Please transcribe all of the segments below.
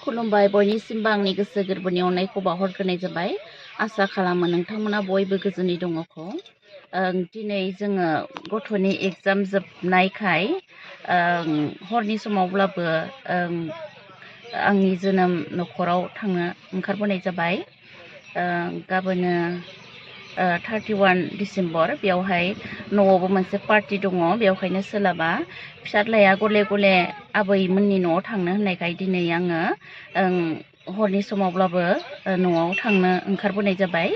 खुलुमबाय बयनिसिमबो आंनि गोसो गोरबोनि अननायखौ बावहरग्रोनाय जाबाय। आसा खालामो नोंथांमोना बयबो गोजोनै दङखौ। दिनै जोङो गथ'नि एग्जाम जोबनायखाय हरनि समावब्लाबो आंनि जोनोम नखराव थांनो ओंखारबोनाय जाबाय। गाबोनो 31 डिसेम्बर बेवहाय न'आवबो मोनसे पार्टि दङ, बेवहायनो सोलाबा। फिसाज्लाया गले गले आबैमोननि न'आव थांनो होननायखाय दिनै आङो हरनि समावब्लाबो न'आव थांनो ओंखारबोनाय जाबाय।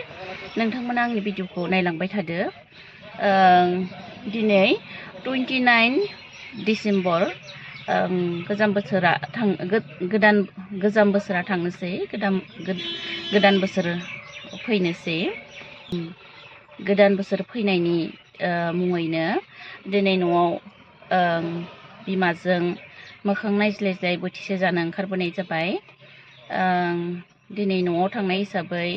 नोंथांमोना आंनि भिडिअखौ नायलांबाय थादो। दिनै 29 डिसेम्बर गोजाम बोसोरा थांनोसै, गोदान बोसोर फैनोसै। गोदान बोसोर फैनायनि मुङैनो दिनै न'आव बिमाजों मोखां नायज्लायज्लाय बोथिसे जानो ओंखारबोनाय जाबाय। दिनै न'आव थांनाय हिसाबै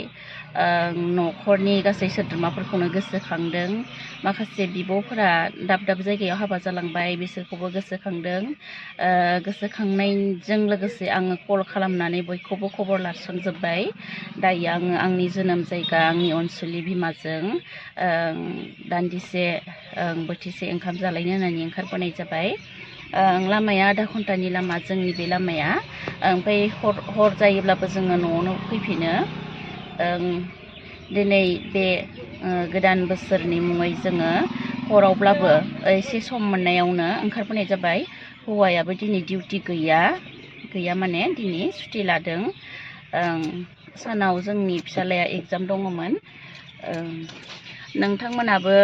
न'खरनि गासै सोद्रोमाफोरखौनो गोसोखांदों। माखासे बिब'फोरा दाब दाब जायगायाव हाबा जालांबाय, बिसोरखौबो गोसोखांदों। गोसोखांनायजों लोगोसे आङो कल खालामनानै बयखौबो खबर लास्रांजोब्बाय। दायो आङो आंनि जोनोम जायगा आंनि अनसुलि बिमाजों दान्दिसे बोथिसे ओंखाम जालायनो होननानै ओंखारबोनाय जाबाय। लामाया आधा घन्टानि लामा जोंनि बे लामाया। ओमफ्राय हर जायोब्लाबो जोङो न'आवनो फैफिनो। दिनै बे गोदान बोसोरनि मुङै जोङो हरावब्लाबो एसे सम मोननायावनो ओंखारबोनाय जाबाय। हौवायाबो दिनै डिउटि गैया माने दिनै सुटि लादों। सानाव जोंनि फिसाज्लाया एग्जाम दङमोन। नोंथांमोनाबो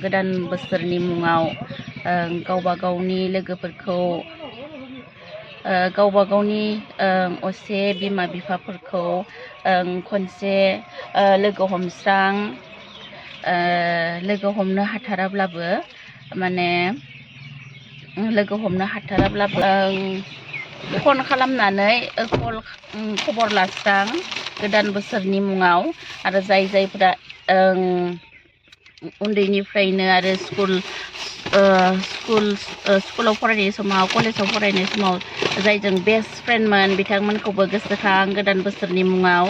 गोदान बोसोरनि मुङाव गावबा गावनि लोगोफोरखौ, गावबा गावनि असे बिमा बिफाफोरखौ खनसे लोगो हमनो हाथाराब्लाबो फन खालामनानै खबर लास्रां गोदान बोसोरनि मुङाव। आरो जायफोरा उन्दैनिफ्रायनो आरो स्कुलाव फरायनाय समाव, कलेजाव फरायनाय समाव जायजों बेस्ट फ्रेन्डमोन बिथांमोनखौबो गोसोखां गोदान बोसोरनि मुङाव।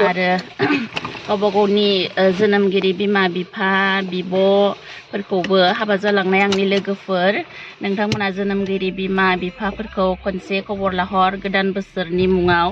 आरो गावबा गावनि जोनोमगिरि बिमा बिफा बिब'फोरखौबो, हाबा जालांनाय आंनि लोगोफोर, नोंथांमोना जोनोमगिरि बिमा बिफाफोरखौ खनसे खबर लाहर गोदान बोसोरनि मुङाव।